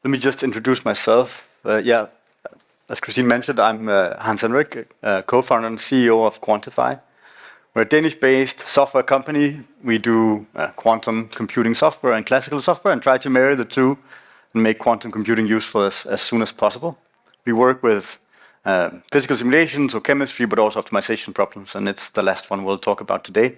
Let me just introduce myself. As Christine mentioned, I'm Hans Henrik, co-founder and CEO of Quantify. We're a Danish-based software company. We do quantum computing software and classical software and try to marry the two and make quantum computing useful as soon as possible. We work with physical simulations or chemistry, but also optimization problems, and it's the last one we'll talk about today.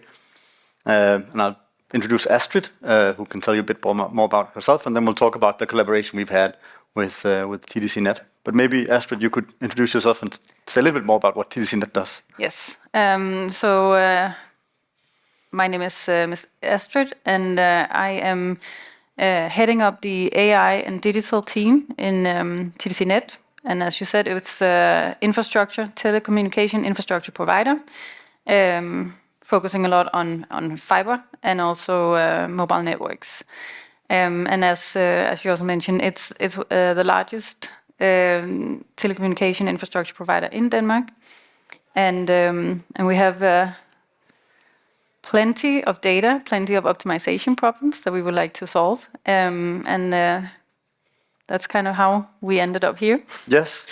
And I'll introduce Astrid, who can tell you a bit more about herself, and then we'll talk about the collaboration we've had with TDCnet. But maybe, Astrid, you could introduce yourself and say a little bit more about what TDCnet does. Yes. My name is Ms. Astrid, and I am heading up the AI and digital team in TDCnet. And as you said, it's telecommunication infrastructure provider, focusing a lot on fiber and also mobile networks. And as you also mentioned, it's the largest telecommunication infrastructure provider in Denmark, and we have plenty of data, plenty of optimization problems that we would like to solve, and that's kind of how we ended up here. Yes.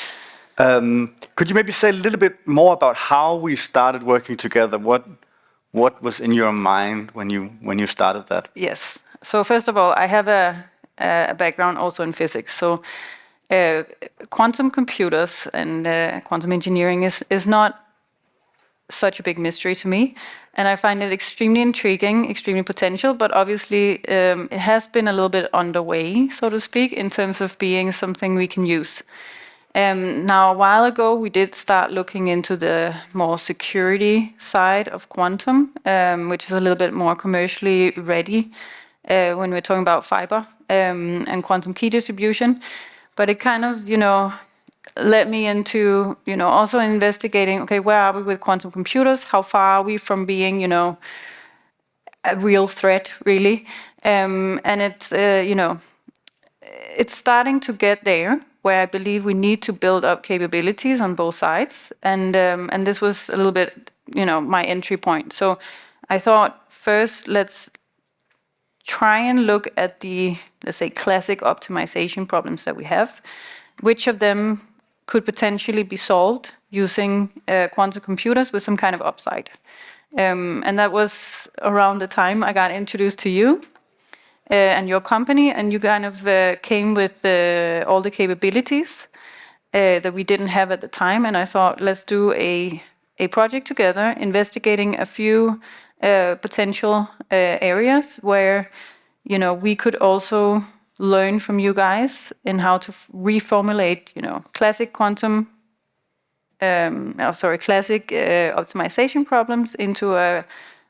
Could you maybe say a little bit more about how we started working together? What was in your mind when you started that? Yes. So first of all, I have a background also in physics. So quantum computers and quantum engineering is not such a big mystery to me, and I find it extremely intriguing, extremely potential. But obviously, it has been a little bit underway, so to speak, in terms of being something we can use. Now, a while ago, we did start looking into the more security side of quantum, which is a little bit more commercially ready when we're talking about fiber and quantum key distribution. But it kind of, led me into, also investigating, okay, where are we with quantum computers? How far are we from being, a real threat, really? And it's, it's starting to get there, where I believe we need to build up capabilities on both sides. And this was a little bit, my entry point. So I thought, first, let's try and look at the, let's say, classic optimization problems that we have. Which of them could potentially be solved using quantum computers with some kind of upside? And that was around the time I got introduced to you and your company, and you kind of came with all the capabilities that we didn't have at the time. And I thought, let's do a project together, investigating a few potential areas where, we could also learn from you guys in how to reformulate, classic quantum, classic optimization problems into a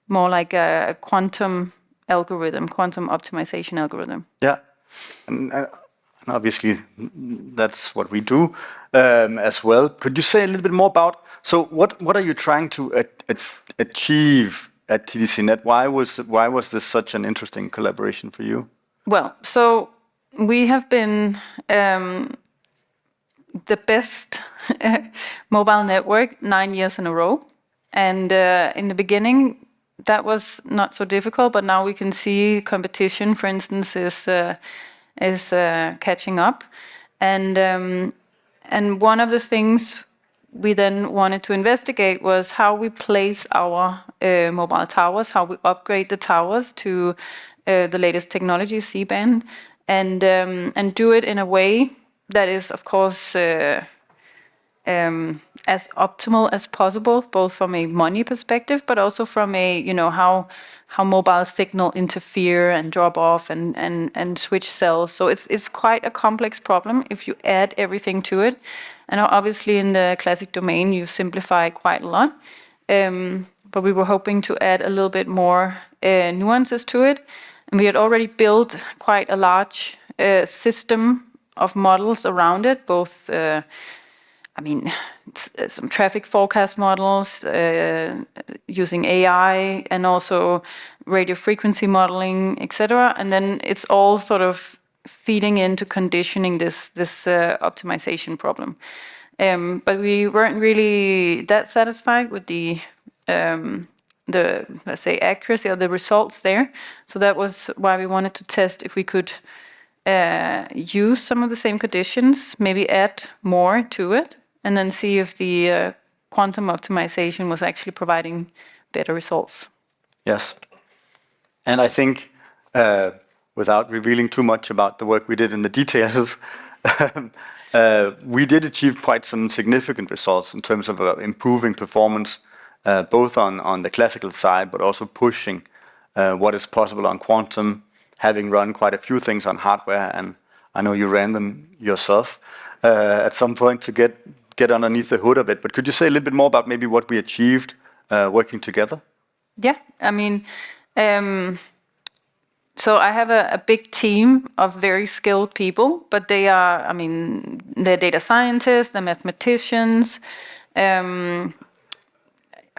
more like a quantum algorithm, quantum optimization algorithm. Yeah, and obviously that's what we do as well. Could you say a little bit more about, so what are you trying to achieve at TDCnet? Why was this such an interesting collaboration for you? Well, so we have been the best mobile network 9 years in a row. And in the beginning, that was not so difficult, but now we can see competition, for instance, is catching up. And one of the things we then wanted to investigate was how we place our mobile towers, how we upgrade the towers to the latest technology, C-band, and do it in a way that is, of course, as optimal as possible, both from a money perspective, but also from a, how mobile signal interfere and drop off and switch cells. So it's quite a complex problem if you add everything to it. And obviously in the classic domain, you simplify quite a lot. But we were hoping to add a little bit more nuances to it. And we had already built quite a large system of models around it, both some traffic forecast models using AI and also radio frequency modeling, etc. And then it's all sort of feeding into conditioning this optimization problem. But we weren't really that satisfied with the let's say accuracy of the results there. So that was why we wanted to test if we could use some of the same conditions, maybe add more to it, and then see if the quantum optimization was actually providing better results. Yes. And I think, without revealing too much about the work we did in the details, we did achieve quite some significant results in terms of improving performance, both on the classical side, but also pushing what is possible on quantum, having run quite a few things on hardware, and I know you ran them yourself at some point to get underneath the hood of it. But could you say a little bit more about maybe what we achieved working together? Yeah, I mean, so I have a big team of very skilled people, but they are, I mean, they're data scientists, they're mathematicians. A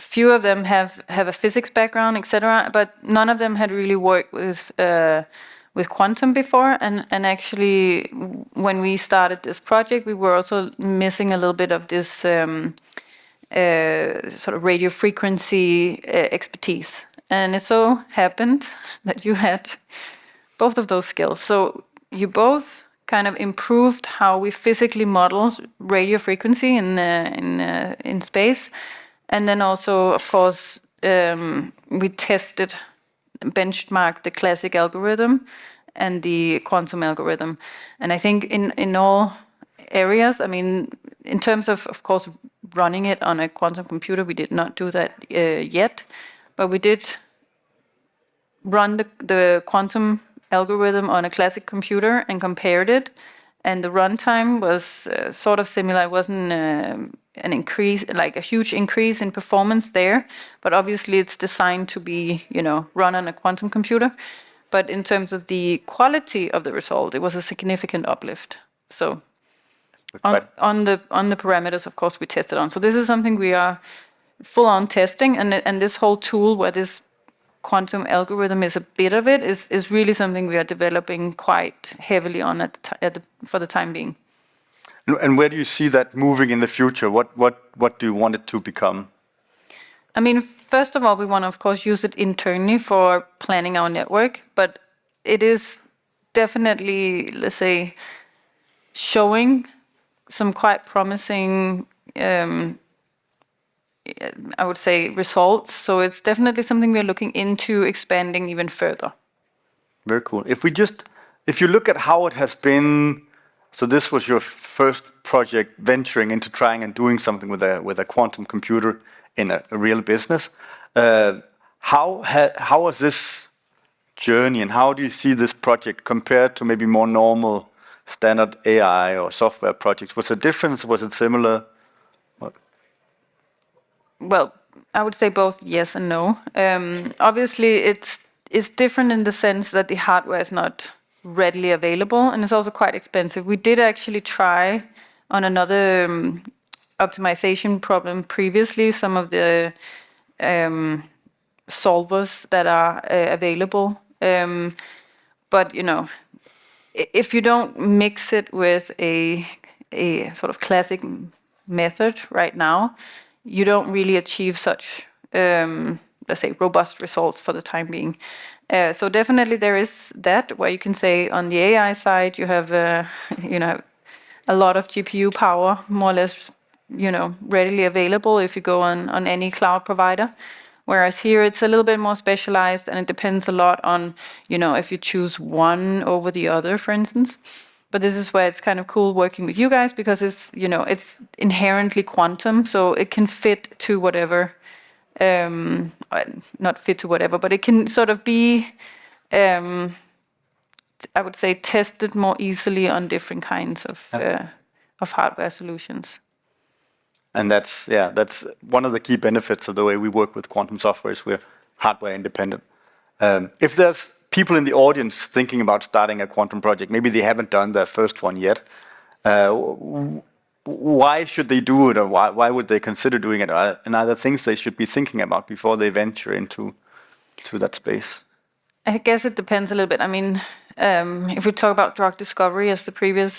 few of them have a physics background, etc., but none of them had really worked with quantum before. And actually, when we started this project, we were also missing a little bit of this sort of radio frequency expertise. And it so happened that you had both of those skills. So you both kind of improved how we physically model radio frequency in space. And then also, of course, we tested, benchmarked the classic algorithm and the quantum algorithm. And I think in all areas, I mean, in terms of course, running it on a quantum computer, we did not do that yet, but we did run the quantum algorithm on a classic computer and compared it, and the runtime was sort of similar. It wasn't an increase, like a huge increase in performance there, but obviously it's designed to be, run on a quantum computer. But in terms of the quality of the result, it was a significant uplift. So on the parameters, of course, we tested on. So this is something we are full on testing, and this whole tool where this quantum algorithm is a bit of it is really something we are developing quite heavily on for the time being. And where do you see that moving in the future? What do you want it to become? I mean, first of all, we want to, of course, use it internally for planning our network, but it is definitely, let's say, showing some quite promising, I would say, results. So it's definitely something we're looking into expanding even further. Very cool. If you look at how it has been, so this was your first project venturing into trying and doing something with a quantum computer in a real business. How was this journey, and how do you see this project compared to maybe more normal standard AI or software projects? Was it different? Was it similar? Well, I would say both yes and no. Obviously, it's different in the sense that the hardware is not readily available, and it's also quite expensive. We did actually try on another optimization problem previously, some of the solvers that are available. But, if you don't mix it with a sort of classic method right now, you don't really achieve such, let's say, robust results for the time being. So definitely there is that, where you can say on the AI side, you have, a lot of GPU power, more or less, readily available if you go on any cloud provider. Whereas here it's a little bit more specialized, and it depends a lot on, if you choose one over the other, for instance. But this is where it's kind of cool working with you guys, because it's, it's inherently quantum, so it can fit to whatever, not fit to whatever, but it can sort of be, I would say, tested more easily on different kinds of hardware solutions. And that's one of the key benefits of the way we work with quantum software is we're hardware independent. If there's people in the audience thinking about starting a quantum project, maybe they haven't done their first one yet, why should they do it, or why would they consider doing it? And are there things they should be thinking about before they venture into that space? I guess it depends a little bit. I mean, if we talk about drug discovery as the previous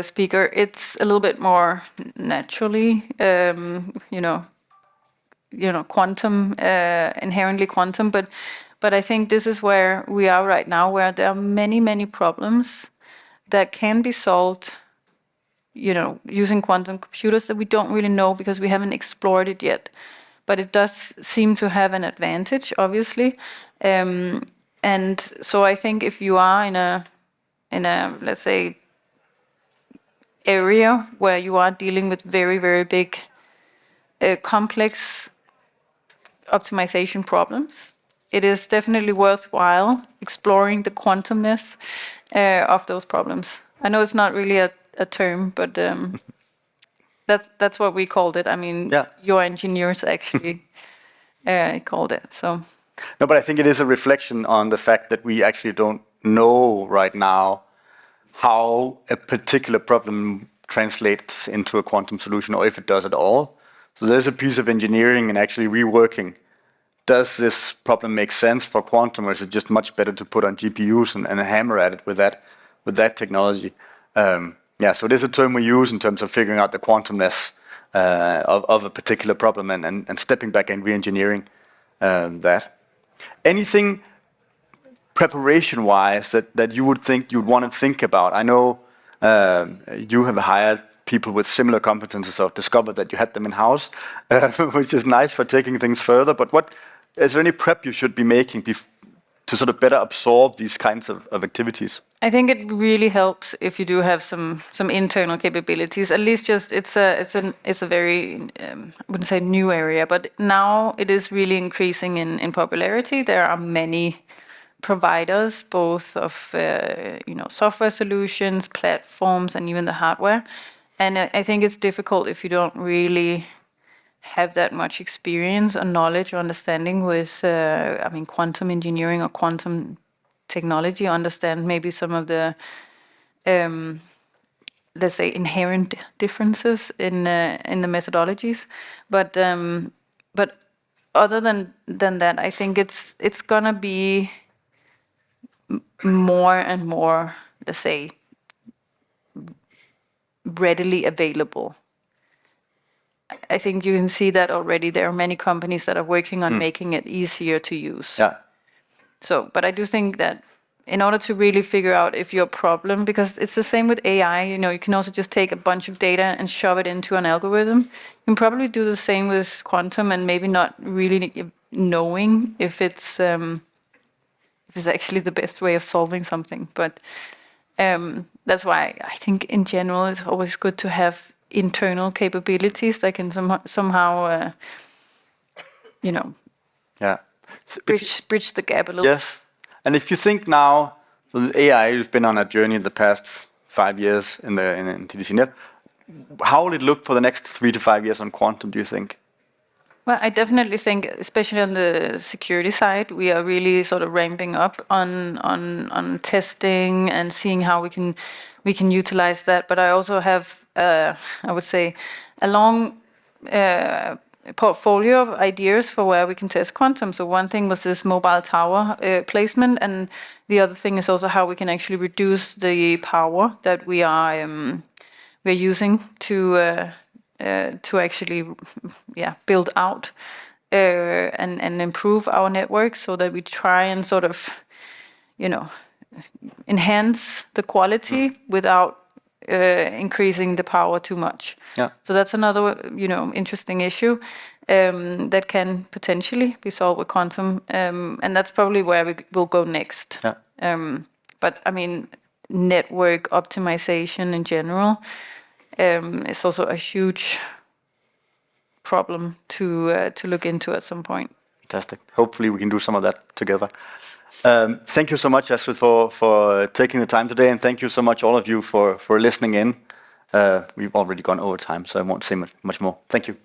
speaker, it's a little bit more naturally, quantum, inherently quantum. But But I think this is where we are right now, where there are many problems that can be solved, using quantum computers that we don't really know because we haven't explored it yet. But it does seem to have an advantage, obviously. And so I think if you are in a let's say area where you are dealing with very big complex optimization problems, it is definitely worthwhile exploring the quantumness of those problems. I know it's not really a term, but that's what we called it. I mean, your engineers actually called it. So. No, but I think it is a reflection on the fact that we actually don't know right now how a particular problem translates into a quantum solution, or if it does at all. So there's a piece of engineering and actually reworking. Does this problem make sense for quantum, or is it just much better to put on GPUs and hammer at it with that technology? So it is a term we use in terms of figuring out the quantumness of a particular problem and stepping back and re-engineering that. Anything preparation-wise that you would think you'd want to think about? I know you have hired people with similar competences, or discovered that you had them in-house, which is nice for taking things further. But is there any prep you should be making to sort of better absorb these kinds of activities? I think it really helps if you do have some internal capabilities. At least it's a very I wouldn't say new area, but now it is really increasing in popularity. There are many providers, both of software solutions, platforms, and even the hardware. And I think it's difficult if you don't really have that much experience or knowledge or understanding with, quantum engineering or quantum technology, understand maybe some of the, let's say, inherent differences in the methodologies. But other than that, I think it's gonna be more and more, let's say, readily available. I think you can see that already. There are many companies that are working on making it easier to use. Yeah. So, but I do think that in order to really figure out if your problem, because it's the same with AI, you can also just take a bunch of data and shove it into an algorithm. You can probably do the same with quantum and maybe not really knowing if it's actually the best way of solving something. But that's why I think in general it's always good to have internal capabilities that can somehow bridge the gap a little. Yes. And if you think now, so the AI has been on a journey in the past 5 years in TDCnet, how will it look for the next 3 to 5 years on quantum, do you think? Well, I definitely think, especially on the security side, we are really sort of ramping up on testing and seeing how we can utilize that. But I also have, I would say, a long portfolio of ideas for where we can test quantum. So one thing was this mobile tower placement, and the other thing is also how we can actually reduce the power that we're using to actually build out and improve our network, so that we try and sort of enhance the quality without increasing the power too much. Yeah. So that's another interesting issue that can potentially be solved with quantum, and that's probably where we will go next. Yeah. But I mean, network optimization in general is also a huge problem to look into at some point. Fantastic. Hopefully we can do some of that together. Thank you so much, Astrid, for taking the time today, and thank you so much, all of you, for listening in. We've already gone over time, so I won't say much more. Thank you.